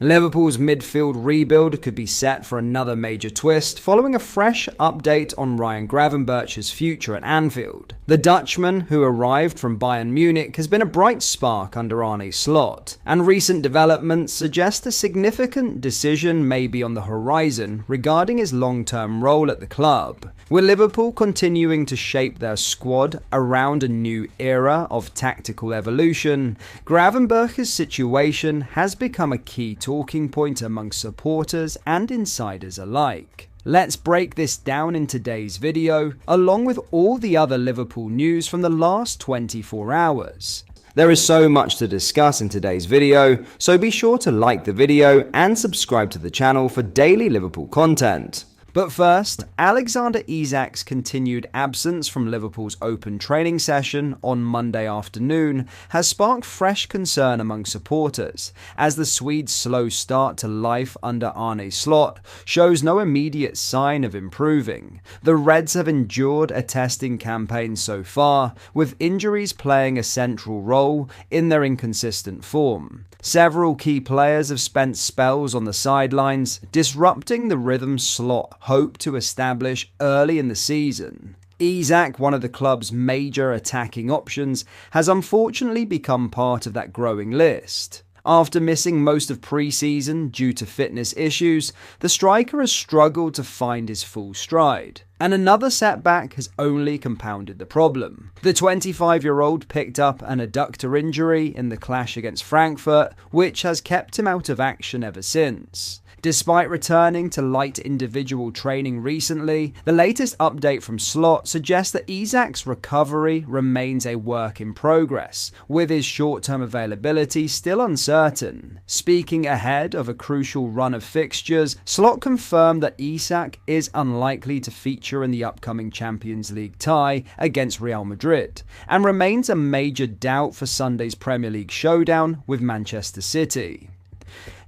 Liverpool's midfield rebuild could be set for another major twist following a fresh update on Ryan Gravenberch's future at Anfield. The Dutchman, who arrived from Bayern Munich, has been a bright spark under Arne Slot, and recent developments suggest a significant decision may be on the horizon regarding his long-term role at the club. With Liverpool continuing to shape their squad around a new era of tactical evolution, Gravenberch's situation has become a key talking point among supporters and insiders alike. Let's break this down in today's video, along with all the other Liverpool news from the last 24 hours. There is so much to discuss in today's video, so be sure to like the video and subscribe to the channel for daily Liverpool content. But first, Alexander Isak's continued absence from Liverpool's open training session on Monday afternoon has sparked fresh concern among supporters, as the Swede's slow start to life under Arne Slot shows no immediate sign of improving. The Reds have endured a testing campaign so far, with injuries playing a central role in their inconsistent form. Several key players have spent spells on the sidelines, disrupting the rhythm Slot hoped to establish early in the season. Isak, one of the club's major attacking options, has unfortunately become part of that growing list. After missing most of pre-season due to fitness issues, the striker has struggled to find his full stride, and another setback has only compounded the problem. The 25-year-old picked up an adductor injury in the clash against Frankfurt, which has kept him out of action ever since. Despite returning to light individual training recently, the latest update from Slot suggests that Isak's recovery remains a work in progress, with his short-term availability still uncertain. Speaking ahead of a crucial run of fixtures, Slot confirmed that Isak is unlikely to feature in the upcoming Champions League tie against Real Madrid, and remains a major doubt for Sunday's Premier League showdown with Manchester City.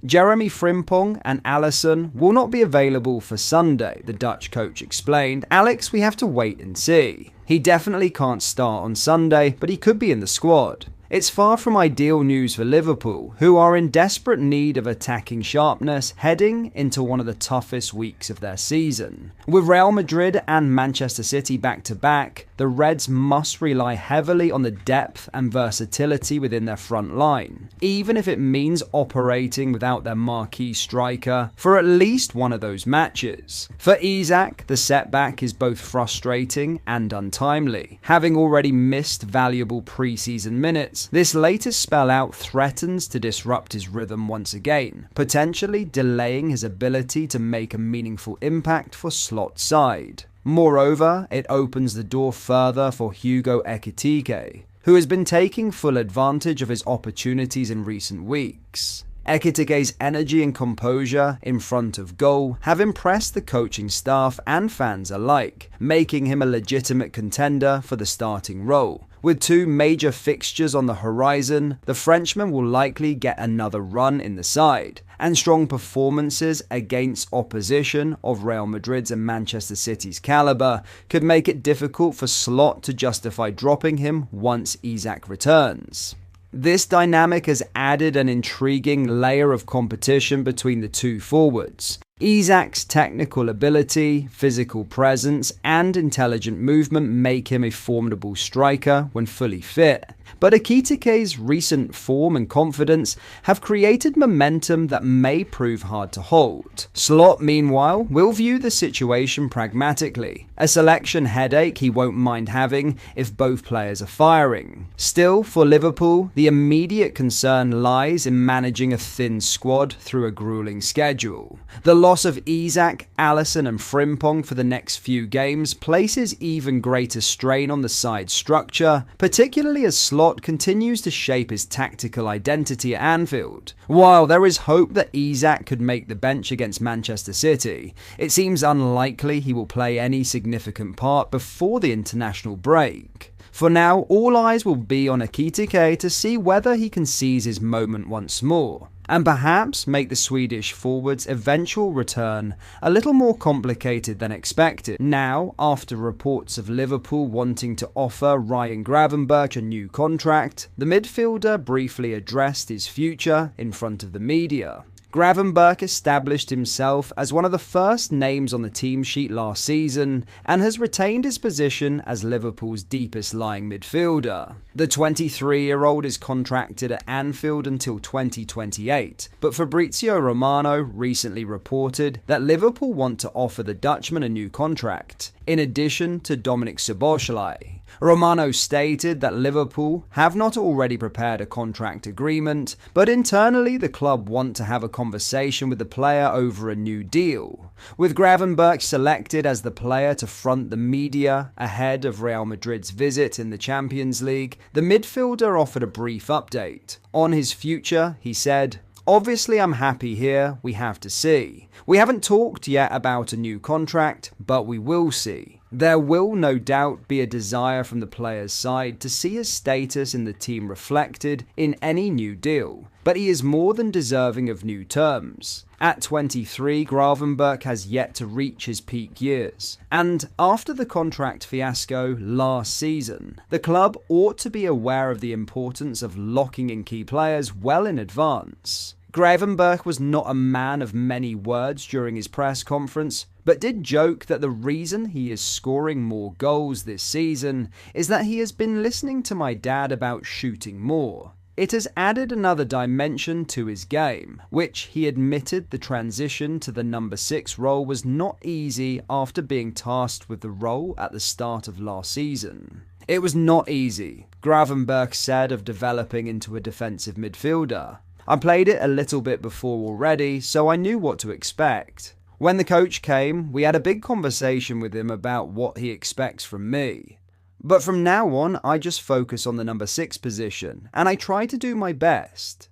Jeremy Frimpong and Alisson will not be available for Sunday, the Dutch coach explained. "Alex, we have to wait and see. He definitely can't start on Sunday, but he could be in the squad." It's far from ideal news for Liverpool, who are in desperate need of attacking sharpness heading into one of the toughest weeks of their season. With Real Madrid and Manchester City back-to-back, the Reds must rely heavily on the depth and versatility within their front line, even if it means operating without their marquee striker for at least one of those matches. For Isak, the setback is both frustrating and untimely. Having already missed valuable pre-season minutes, this latest spell out threatens to disrupt his rhythm once again, potentially delaying his ability to make a meaningful impact for Slot's side. Moreover, it opens the door further for Hugo Ekitike, who has been taking full advantage of his opportunities in recent weeks. Ekitike's energy and composure in front of goal have impressed the coaching staff and fans alike, making him a legitimate contender for the starting role. With two major fixtures on the horizon, the Frenchman will likely get another run in the side, and strong performances against opposition of Real Madrid's and Manchester City's calibre could make it difficult for Slot to justify dropping him once Isak returns. This dynamic has added an intriguing layer of competition between the two forwards. Isak's technical ability, physical presence, and intelligent movement make him a formidable striker when fully fit. But Ekitike's recent form and confidence have created momentum that may prove hard to hold. Slot, meanwhile, will view the situation pragmatically, a selection headache he won't mind having if both players are firing. Still, for Liverpool, the immediate concern lies in managing a thin squad through a grueling schedule. The loss of Isak, Alisson and Frimpong for the next few games places even greater strain on the side's structure, particularly as Slot continues to shape his tactical identity at Anfield. While there is hope that Isak could make the bench against Manchester City, it seems unlikely he will play any significant part before the international break. For now, all eyes will be on Ekitike to see whether he can seize his moment once more, and perhaps make the Swedish forward's eventual return a little more complicated than expected. Now, after reports of Liverpool wanting to offer Ryan Gravenberch a new contract, the midfielder briefly addressed his future in front of the media. Gravenberch established himself as one of the first names on the team sheet last season and has retained his position as Liverpool's deepest lying midfielder. The 23-year-old is contracted at Anfield until 2028, but Fabrizio Romano recently reported that Liverpool want to offer the Dutchman a new contract, in addition to Dominik Szoboszlai. Romano stated that Liverpool have not already prepared a contract agreement, but internally the club want to have a conversation with the player over a new deal. With Gravenberch selected as the player to front the media ahead of Real Madrid's visit in the Champions League, the midfielder offered a brief update. On his future, he said, "Obviously I'm happy here, we have to see. We haven't talked yet about a new contract, but we will see. There will no doubt be a desire from the player's side to see his status in the team reflected in any new deal, but he is more than deserving of new terms." At 23, Gravenberch has yet to reach his peak years, and after the contract fiasco last season, the club ought to be aware of the importance of locking in key players well in advance. Gravenberch was not a man of many words during his press conference, but did joke that the reason he is scoring more goals this season is that he has been listening to my dad about shooting more. It has added another dimension to his game, which he admitted the transition to the number 6 role was not easy after being tasked with the role at the start of last season. "It was not easy," Gravenberch said of developing into a defensive midfielder. "I played it a little bit before already, so I knew what to expect. When the coach came, we had a big conversation with him about what he expects from me. But from now on, I just focus on the number 6 position, and I try to do my best."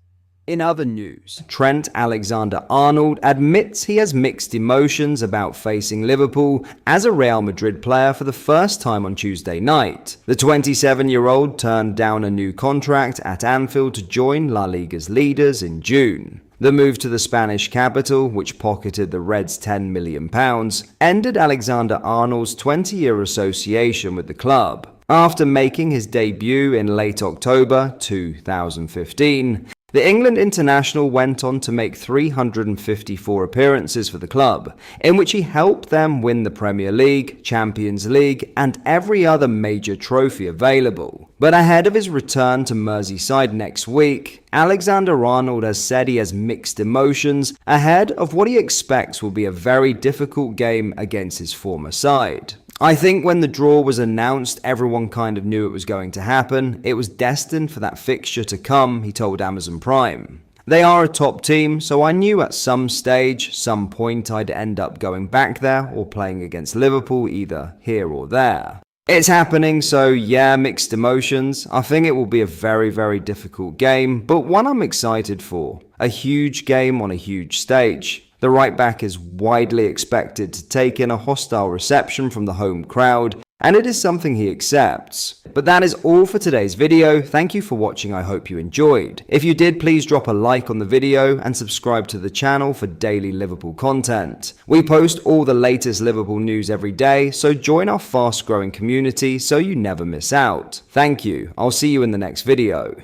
In other news, Trent Alexander-Arnold admits he has mixed emotions about facing Liverpool as a Real Madrid player for the first time on Tuesday night. The 27-year-old turned down a new contract at Anfield to join La Liga's leaders in June. The move to the Spanish capital, which pocketed the Reds £10 million, ended Alexander-Arnold's 20-year association with the club. After making his debut in late October 2015, the England international went on to make 354 appearances for the club, in which he helped them win the Premier League, Champions League, and every other major trophy available. But ahead of his return to Merseyside next week, Alexander-Arnold has said he has mixed emotions ahead of what he expects will be a very difficult game against his former side. "I think when the draw was announced, everyone kind of knew it was going to happen. It was destined for that fixture to come," he told Amazon Prime. "They are a top team, so I knew at some stage, some point I'd end up going back there or playing against Liverpool either here or there. It's happening, so yeah, mixed emotions. I think it will be a very, very difficult game, but one I'm excited for. A huge game on a huge stage. The right back is widely expected to take in a hostile reception from the home crowd, and it is something he accepts. But that is all for today's video. Thank you for watching. I hope you enjoyed. If you did, please drop a like on the video and subscribe to the channel for daily Liverpool content. We post all the latest Liverpool news every day, so join our fast growing community so you never miss out. Thank you. I'll see you in the next video.